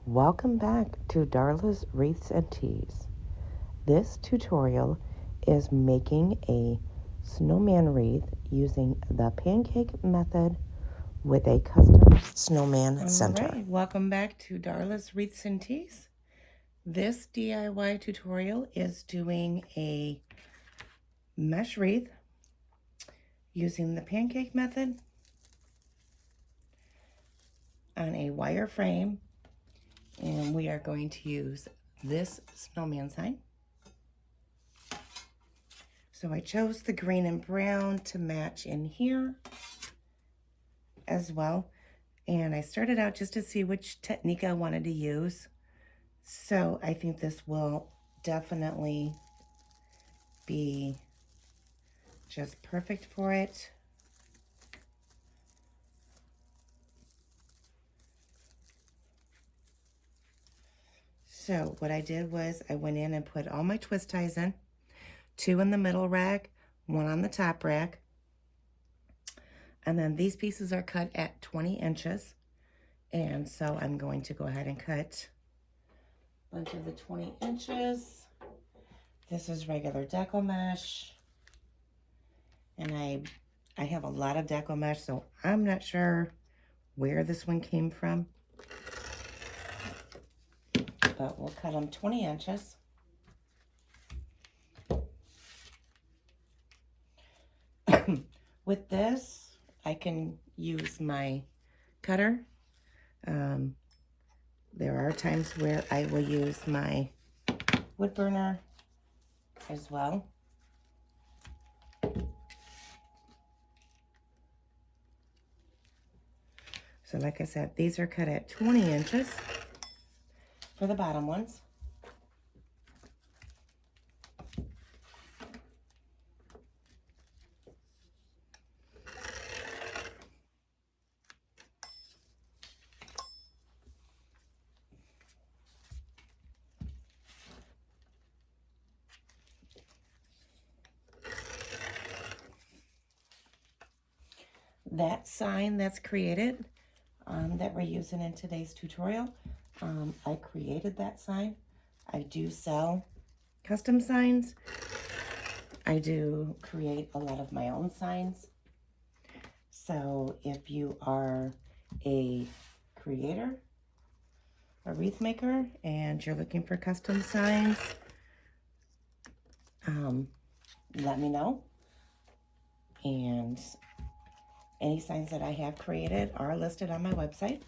Welcome back to Darla's Wreaths and Teas. This tutorial is making a snowman wreath using the pancake method with a custom snowman center. All right, welcome back to Darla's Wreaths and Teas. This DIY tutorial is doing a mesh wreath using the pancake method on a wire frame, and we are going to use this snowman sign. So I chose the green and brown to match in here as well, and I started out just to see which technique I wanted to use. So I think this will definitely be just perfect for it. So what I did was I went in and put all my twist ties in, 2 in the middle rack, 1 on the top rack. And then these pieces are cut at 20 inches. And so I'm going to go ahead and cut a bunch of the 20 inches. This is regular deco mesh. And I have a lot of deco mesh, so I'm not sure where this one came from. But we'll cut them 20 inches. With this, I can use my cutter. There are times where I will use my wood burner as well. So like I said, these are cut at 20 inches for the bottom ones. That sign that's created, that we're using in today's tutorial, I created that sign. I do sell custom signs. I do create a lot of my own signs. So if you are a creator, a wreath maker, and you're looking for custom signs, let me know. And any signs that I have created are listed on my website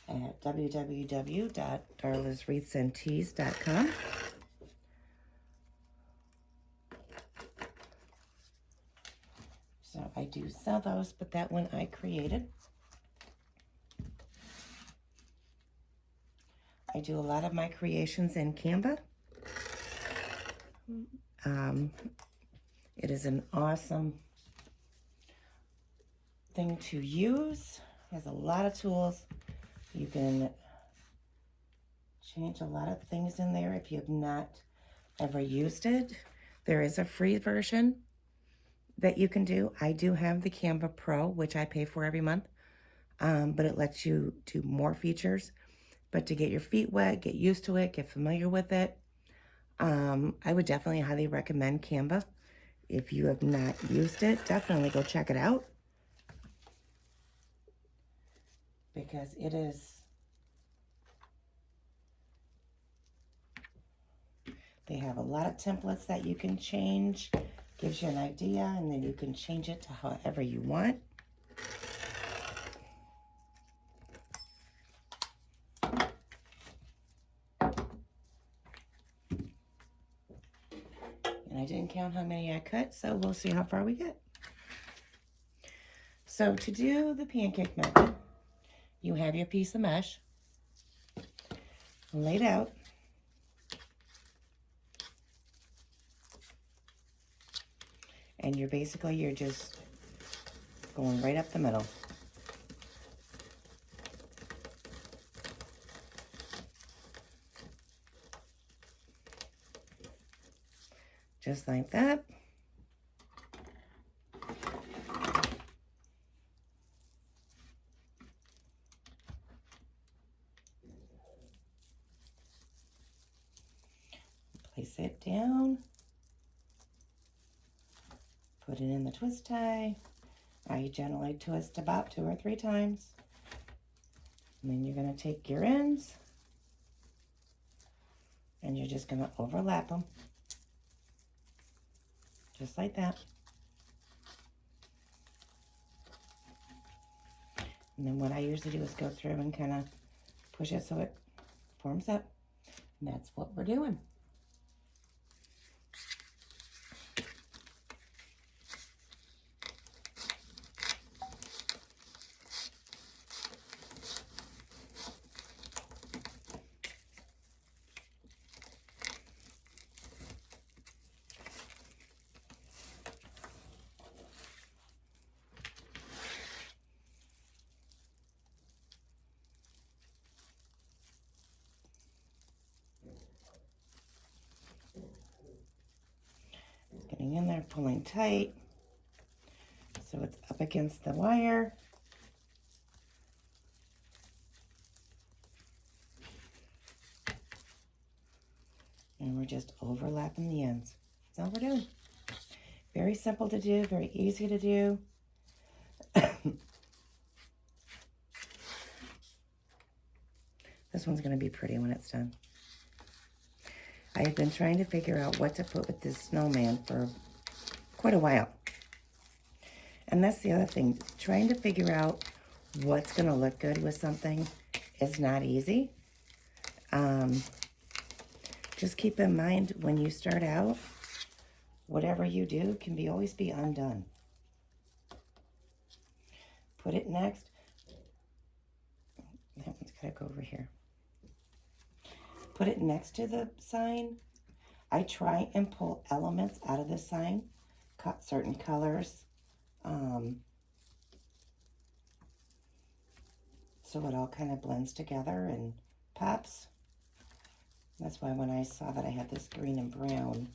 at www.darlaswreathsandteas.com. So I do sell those, but that one I created. I do a lot of my creations in Canva. It is an awesome thing to use. It has a lot of tools. You can change a lot of things in there if you have not ever used it. There is a free version that you can do. I do have the Canva Pro, which I pay for every month, but it lets you do more features. But to get your feet wet, get used to it, get familiar with it, I would definitely highly recommend Canva. If you have not used it, definitely go check it out, because it is, they have a lot of templates that you can change. Gives you an idea, and then you can change it to however you want. And I didn't count how many I cut, so we'll see how far we get. So to do the pancake method, you have your piece of mesh laid out. And you're just going right up the middle. Just like that. Place it down. Put it in the twist tie. I generally twist about 2 or 3 times. And then you're going to take your ends and you're just going to overlap them. Just like that. And then what I usually do is go through and kind of push it so it forms up. And that's what we're doing. Getting in there, pulling tight so it's up against the wire. And we're just overlapping the ends. That's all we're doing. Very simple to do, very easy to do. This one's going to be pretty when it's done. I have been trying to figure out what to put with this snowman for quite a while. And that's the other thing. Trying to figure out what's going to look good with something is not easy. Just keep in mind when you start out, whatever you do can always be undone. Put it next. That one's got to go over here. Put it next to the sign. I try and pull elements out of the sign, cut certain colors, so it all kind of blends together and pops. That's why when I saw that I had this green and brown,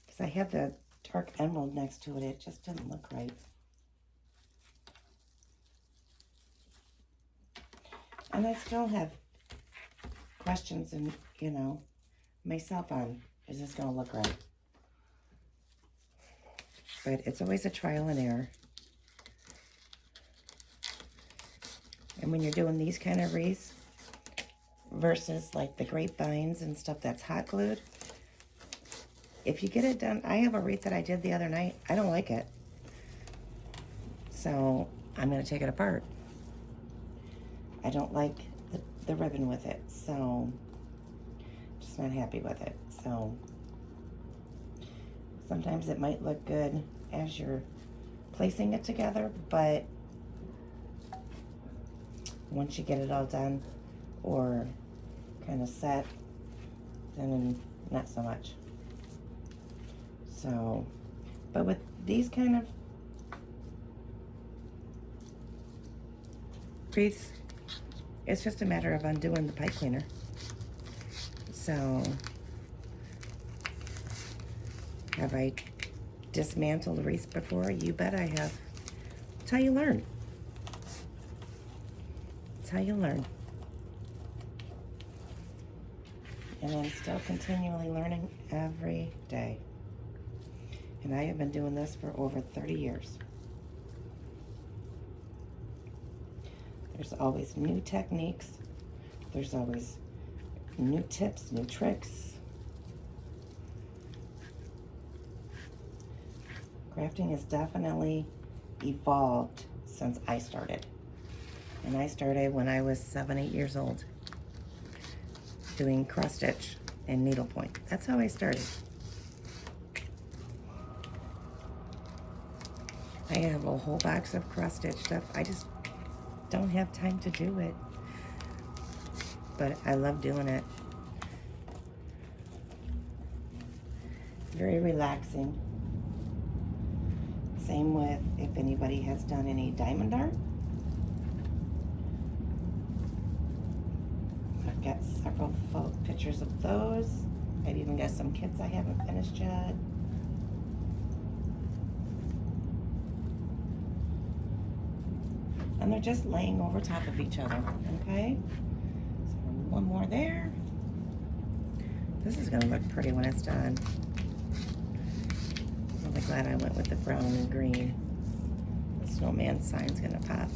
because I had the dark emerald next to it, it just didn't look right. And I still have questions and, you know, myself on, is this going to look right? But it's always a trial and error. And when you're doing these kind of wreaths versus like the grapevines and stuff that's hot glued, if you get it done, I have a wreath that I did the other night. I don't like it. So I'm going to take it apart. I don't like the ribbon with it, so just not happy with it. So sometimes it might look good as you're placing it together, but once you get it all done or kind of set, then not so much. So, but with these kind of wreaths, it's just a matter of undoing the pipe cleaner. So, have I dismantled wreaths before? You bet I have. It's how you learn. It's how you learn. And I'm still continually learning every day. And I have been doing this for over 30 years. There's always new techniques. There's always new tips, new tricks. Crafting has definitely evolved since I started. And I started when I was 7, 8 years old, doing cross stitch and needlepoint. That's how I started. I have a whole box of cross stitch stuff. I just don't have time to do it, but I love doing it. Very relaxing. Same with if anybody has done any diamond art. I've got several pictures of those. I've even got some kits I haven't finished yet. And they're just laying over top of each other, okay? So one more there. This is gonna look pretty when it's done. I'm really glad I went with the brown and green. The snowman sign's gonna pop.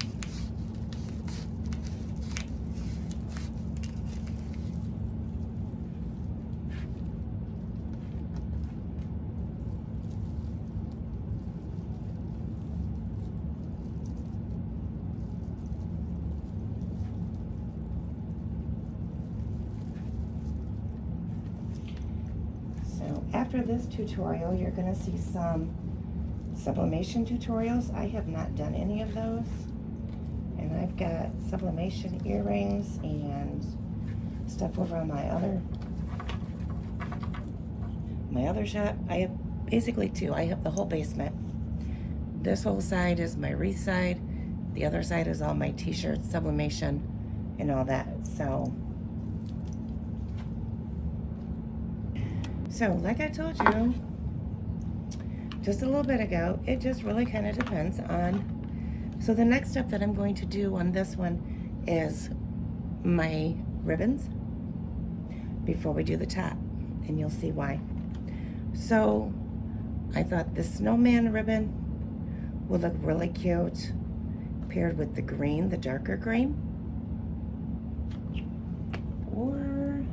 After this tutorial, you're going to see some sublimation tutorials. I have not done any of those. And I've got sublimation earrings and stuff over on my other shop. I have basically two. I have the whole basement. This whole side is my wreath side. The other side is all my t-shirts, sublimation, and all that. So like I told you just a little bit ago, it just really kind of depends on. So the next step that I'm going to do on this one is my ribbons before we do the top, and you'll see why. So I thought the snowman ribbon would look really cute paired with the green, the darker green. Or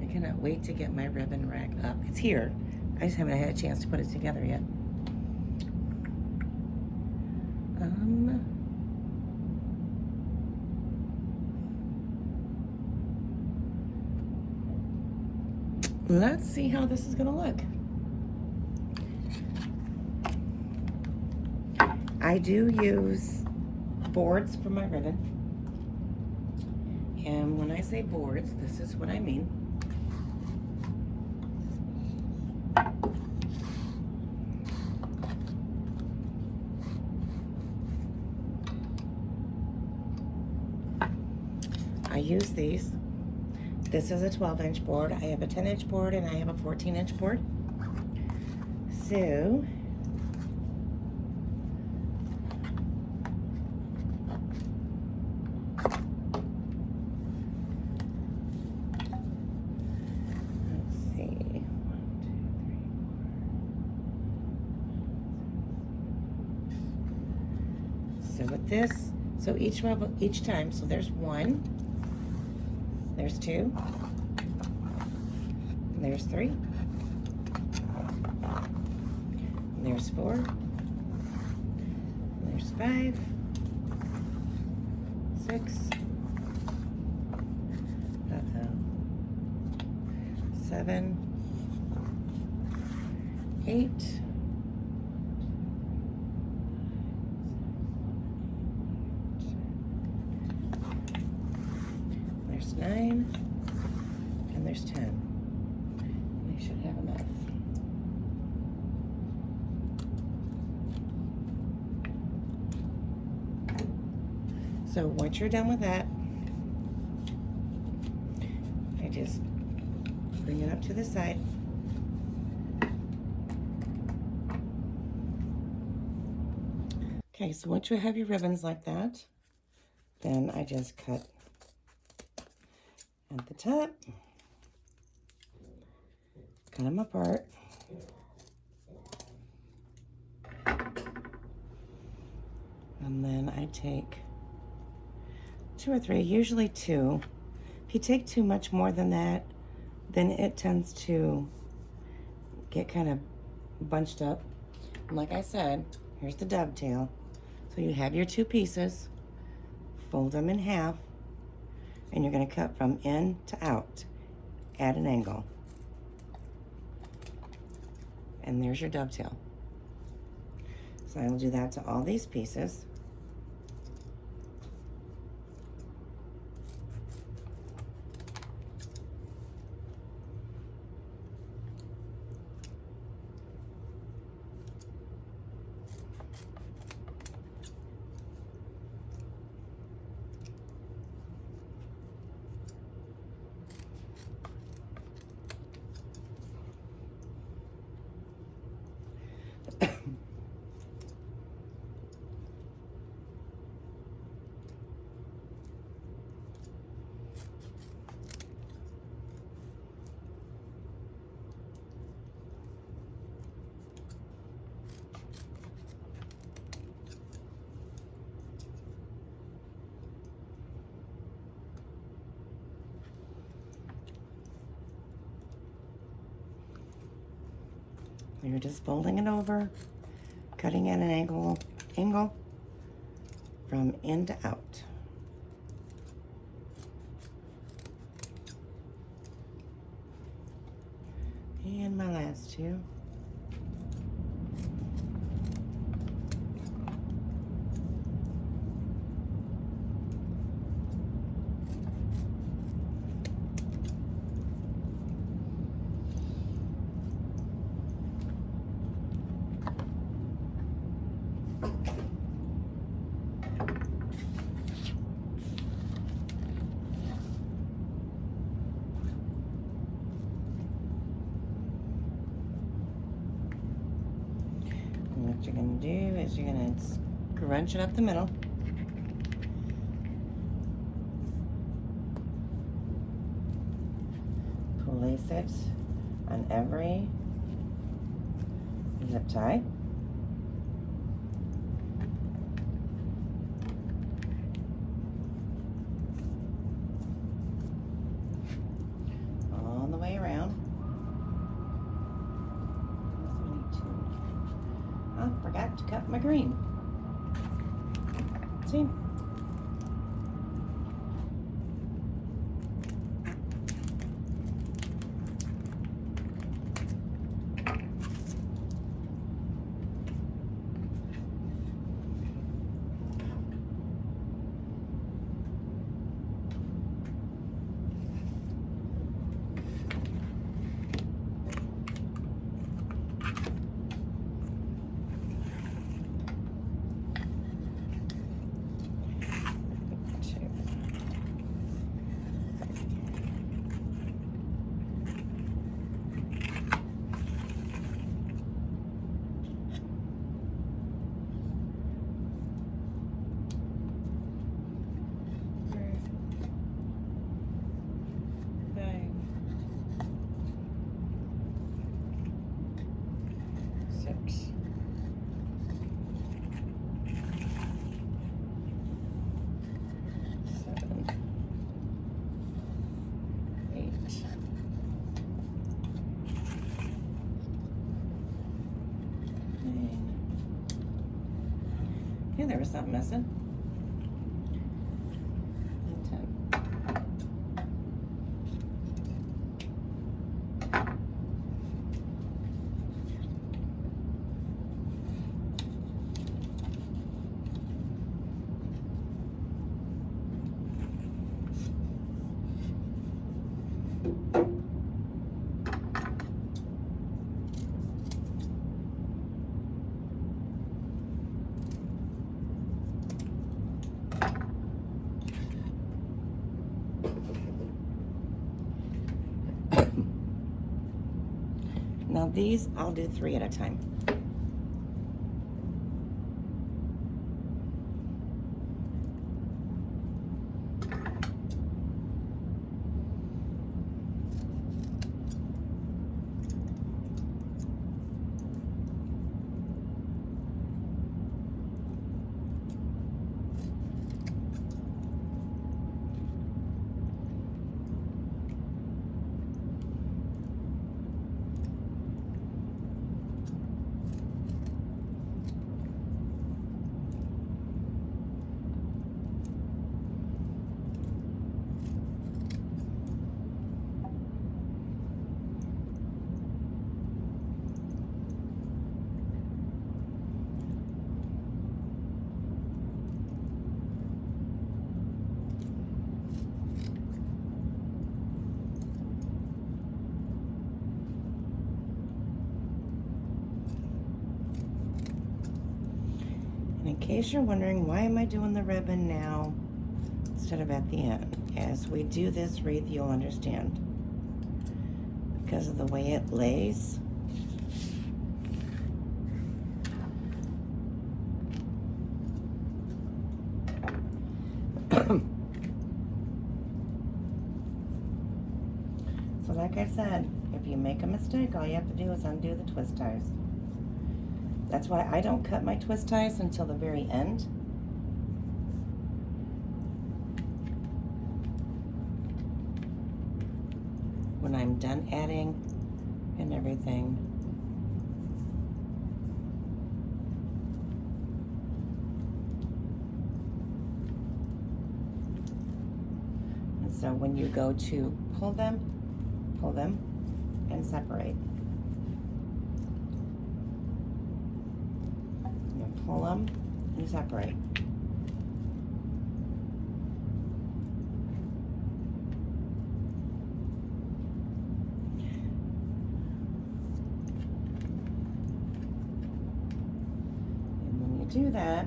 I cannot wait to get my ribbon rack up. It's here. I just haven't had a chance to put it together yet. Let's see how this is gonna look. I do use boards for my ribbon. And when I say boards, this is what I mean. I use these. This is a 12-inch board. I have a 10-inch board and I have a 14-inch board. So let's see. 1, 2, 3, 4. So with this, so each time, so there's 1. There's 2, and there's 3, and there's 4, and there's 5, 6, 7, 8, there's 9, and there's 10. I should have enough. So once you're done with that, I just bring it up to the side. Okay, so once you have your ribbons like that, then I just cut at the top, cut them apart, and then I take 2 or 3, usually 2. If you take too much more than that, then it tends to get kind of bunched up. And like I said, here's the dovetail. So you have your 2 pieces, fold them in half, and you're going to cut from in to out at an angle. And there's your dovetail. So I will do that to all these pieces. You're just folding it over, cutting at an angle from in to out. And my last two. And what you're going to do is you're going to scrunch it up the middle. Place it on every zip tie. All the way around. Oh, forgot to cut my green. See? Yeah, there was something missing. Now these, I'll do 3 at a time. In case you're wondering, why am I doing the ribbon now instead of at the end? As we do this wreath, you'll understand. Because of the way it lays. So like I said, if you make a mistake, all you have to do is undo the twist ties. That's why I don't cut my twist ties until the very end. When I'm done adding and everything. So when you go to pull them and separate. You pull them and separate. And when you do that,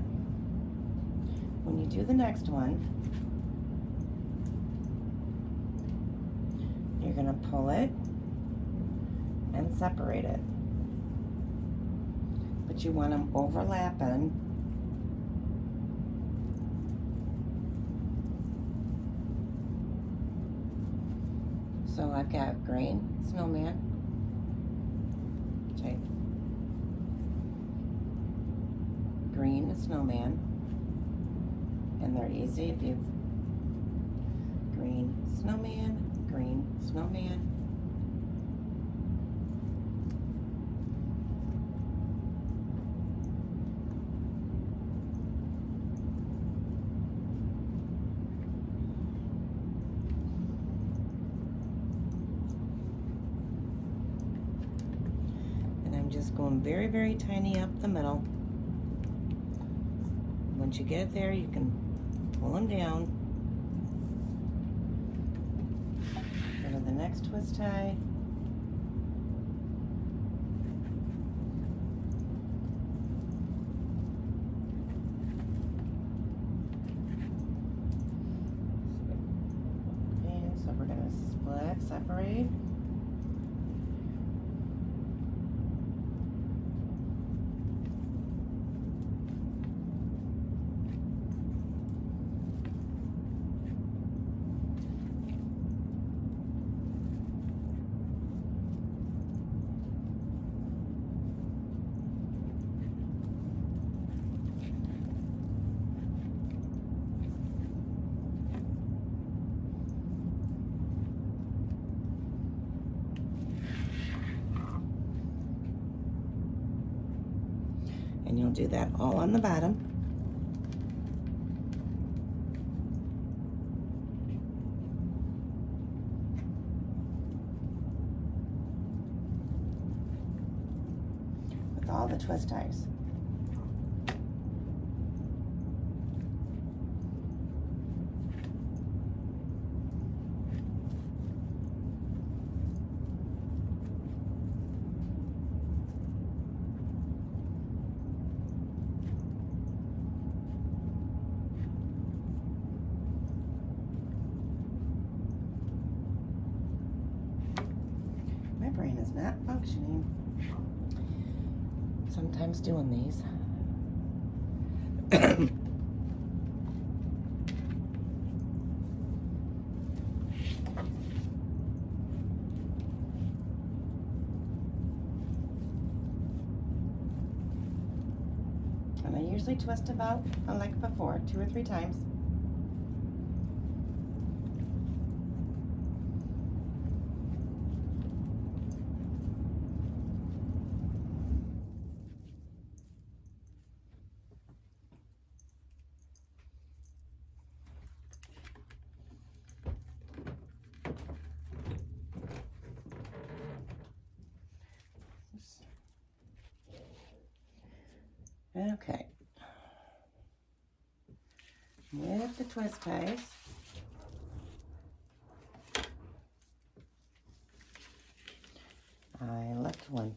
when you do the next one, you're going to pull it and separate it. But you want them overlapping. So I've got green snowman, okay, green snowman, and they're easy if you green snowman, green snowman. And I'm just going very, very tiny up the middle. Once you get it there, you can pull them down. Go to the next twist tie. Okay, so we're going to split, separate. And you'll do that all on the bottom. With all the twist ties. My brain is not functioning. Sometimes doing these. And I usually twist about, like before, 2 or 3 times. Okay. With the twist ties, I left one.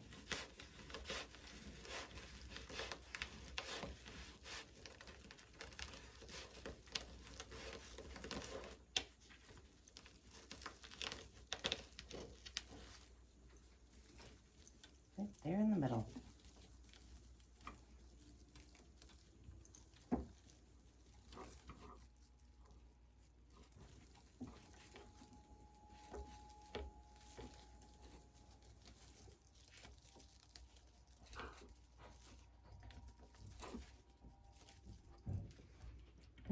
Right there in the middle.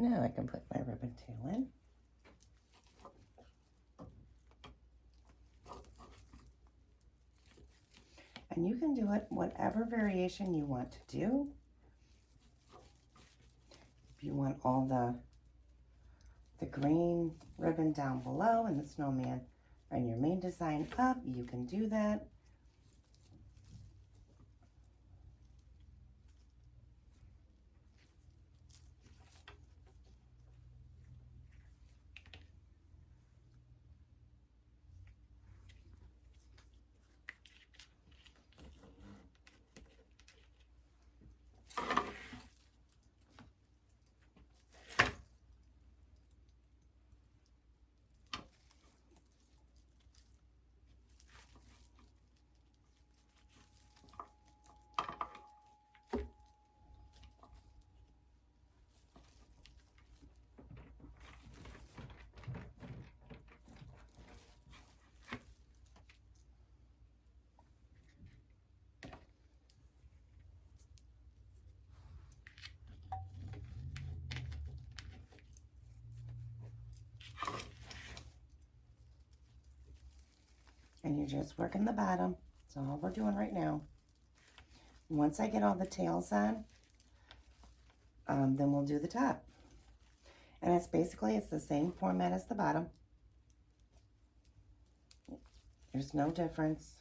Now I can put my ribbon tail in. And you can do it whatever variation you want to do. If you want all the the green ribbon down below and the snowman and your main design up, you can do that. And you're just working the bottom. That's all we're doing right now. Once I get all the tails on, then we'll do the top. And it's the same format as the bottom. There's no difference.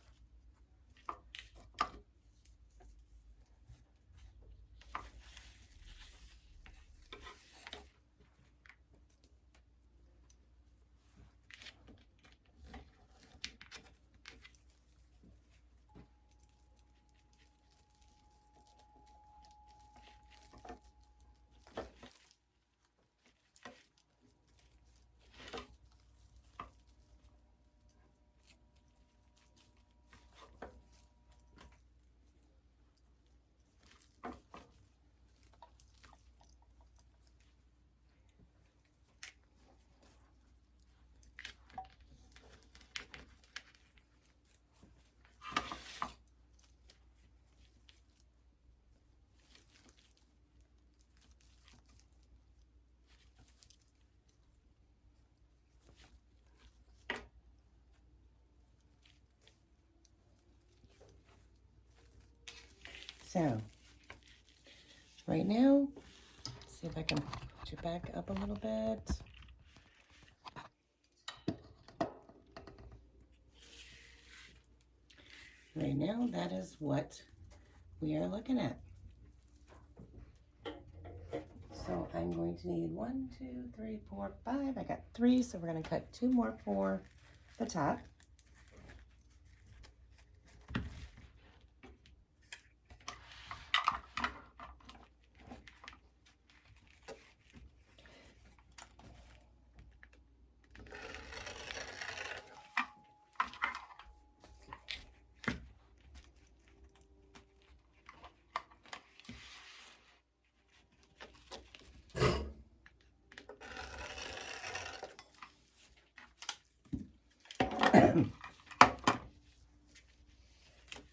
So, right now, let's see if I can put you back up a little bit. Right now, that is what we are looking at. So I'm going to need 1, 2, 3, 4, 5. I got 3, so we're going to cut 2 more for the top.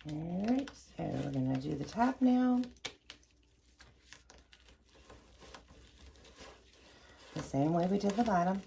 Alright, so we're going to do the top now. The same way we did the bottom.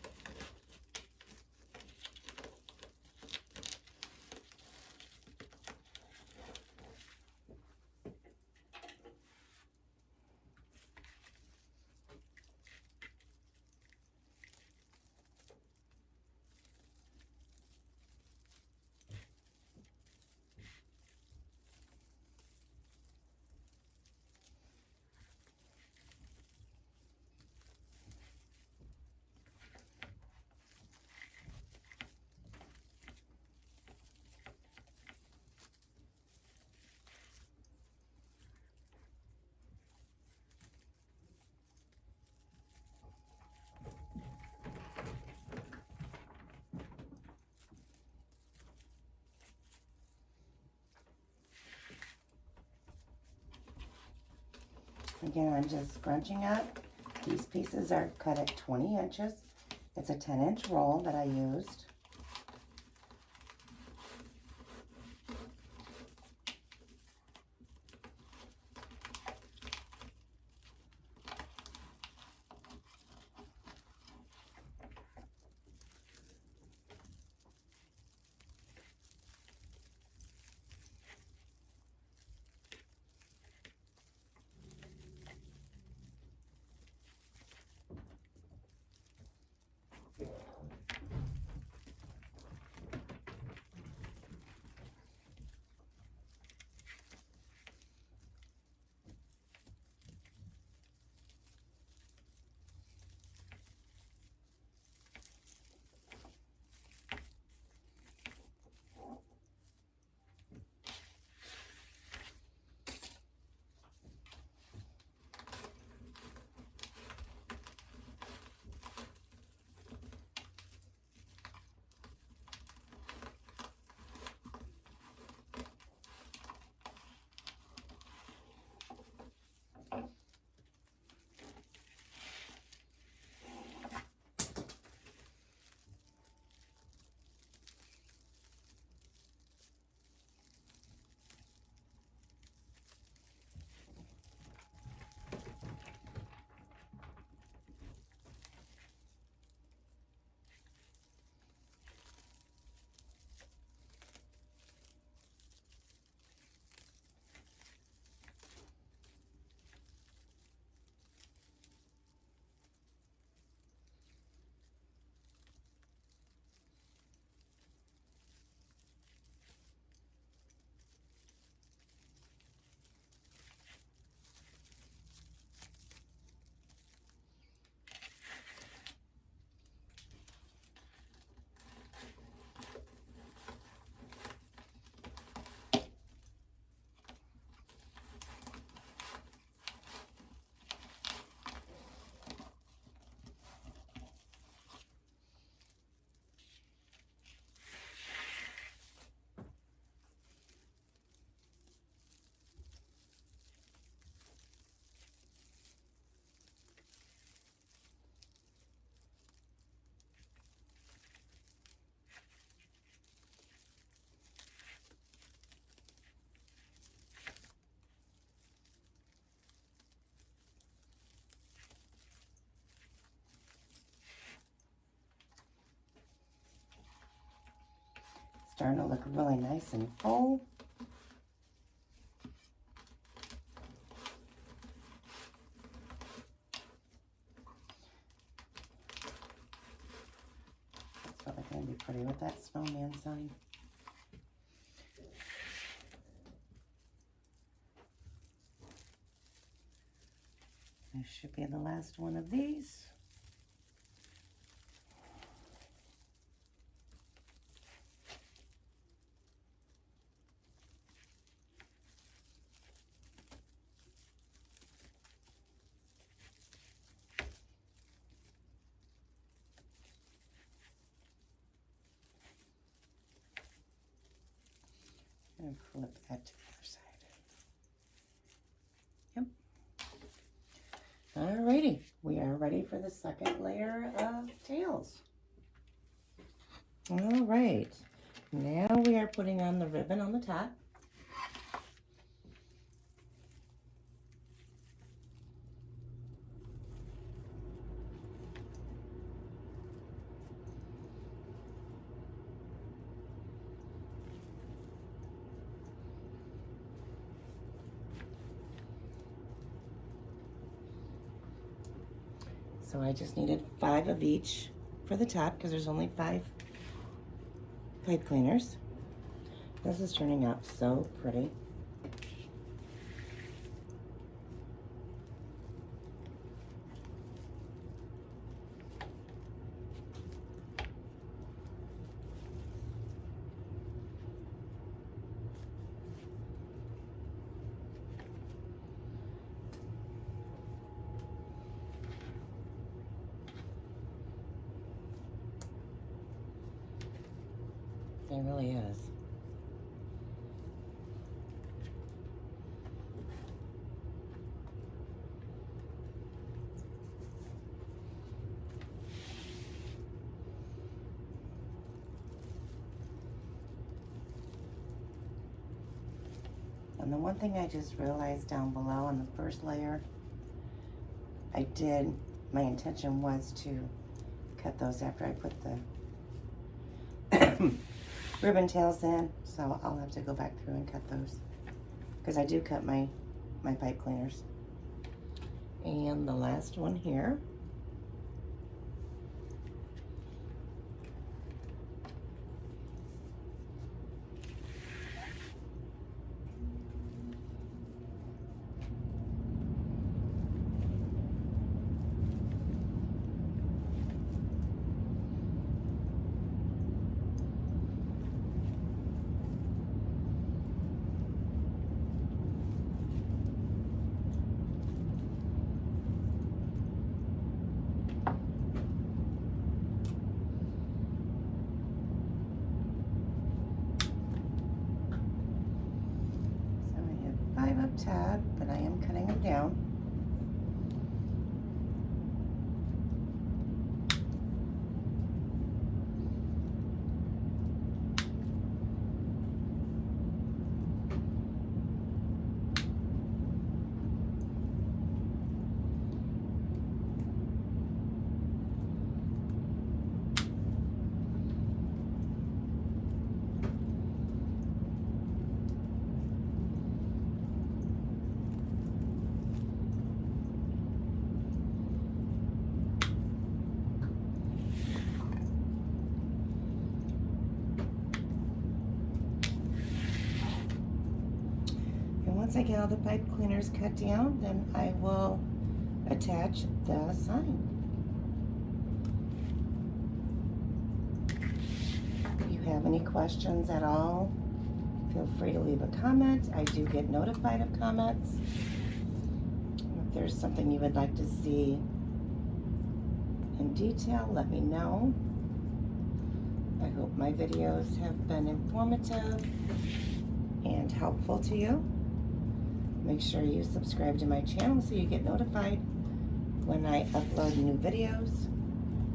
Again, I'm just scrunching up. These pieces are cut at 20 inches. It's a 10-inch roll that I used. starting to look really nice and full. That's really going to be pretty with that snowman sign. This should be the last one of these. And flip that to the other side. Alrighty, we are ready for the second layer of tails. Alright, now we are putting on the ribbon on the top. So I just needed 5 of each for the top because there's only 5 pipe cleaners. This is turning out so pretty. It really is. And the one thing I just realized down below on the first layer, my intention was to cut those after I put the ribbon tails in, so I'll have to go back through and cut those because I do cut my pipe cleaners. And the last one here. Top, but I am cutting them down. Once I get all the pipe cleaners cut down, then I will attach the sign. If you have any questions at all, feel free to leave a comment. I do get notified of comments. If there's something you would like to see in detail, let me know. I hope my videos have been informative and helpful to you. Make sure you subscribe to my channel so you get notified when I upload new videos.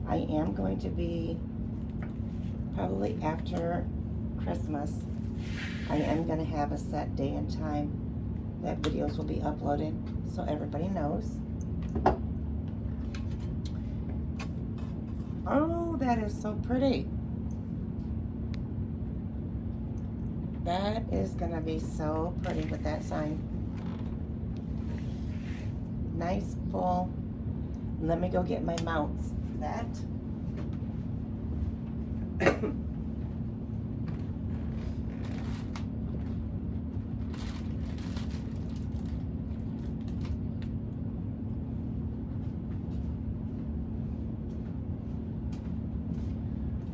I am going to be, probably after Christmas, I am going to have a set day and time that videos will be uploaded so everybody knows. Oh, that is so pretty. That is gonna be so pretty with that sign. Nice, full. Let me go get my mounts for that.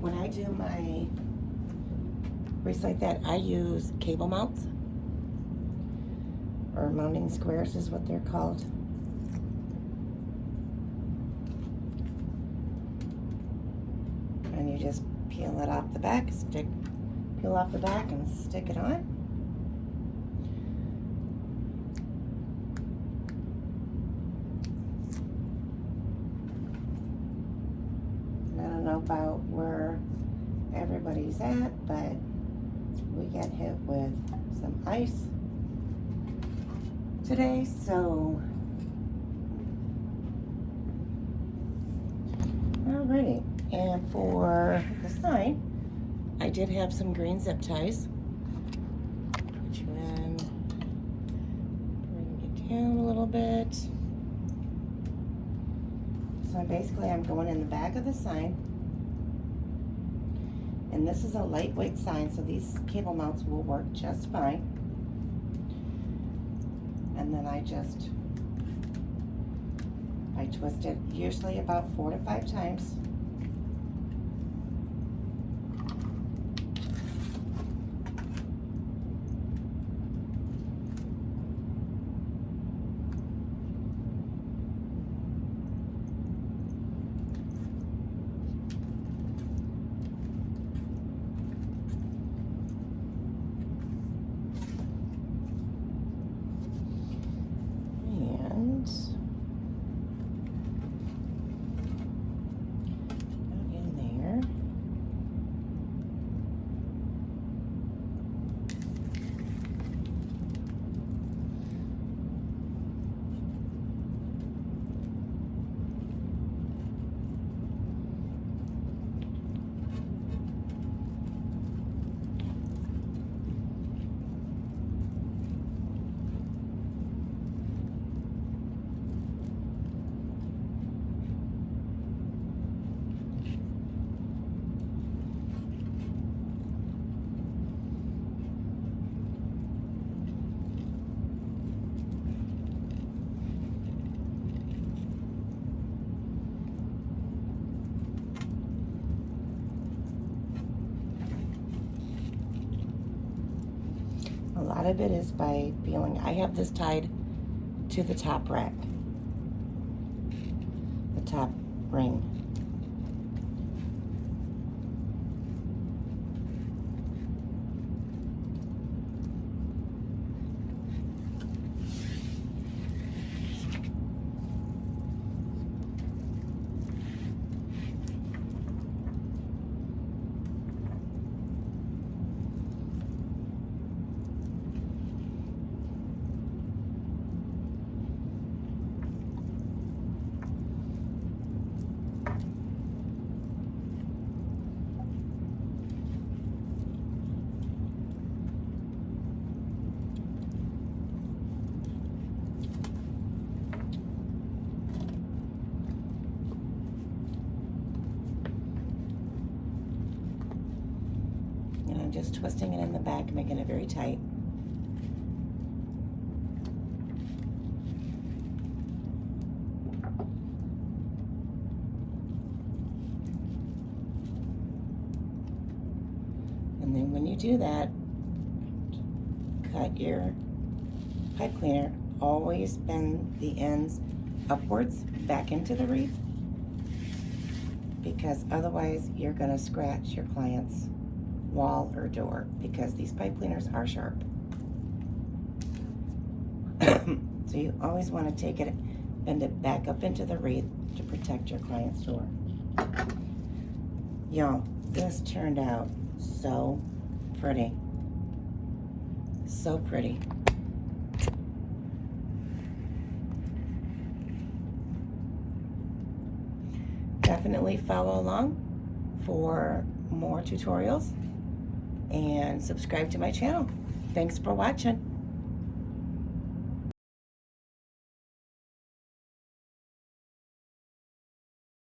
When I do my wreaths like that, I use cable mounts, or mounting squares is what they're called. And you just peel it off the back, peel off the back and stick it on. And I don't know about where everybody's at, but we got hit with some ice today, so alrighty. And for the sign, I did have some green zip ties. Put you in, bring it down a little bit. So basically I'm going in the back of the sign. And this is a lightweight sign, so these cable mounts will work just fine. And then I twist it usually about 4 to 5 times. A lot of it is by feeling. I have this tied to the top rack, the top ring. And I'm just twisting it in the back, making it very tight. And then when you do that, cut your pipe cleaner. Always bend the ends upwards back into the wreath, because otherwise you're going to scratch your client's wall or door, because these pipe cleaners are sharp. So you always want to take it, bend it back up into the wreath to protect your client's door. Y'all, this turned out so pretty. So pretty. Definitely follow along for more tutorials. and subscribe to my channel. Thanks for watching.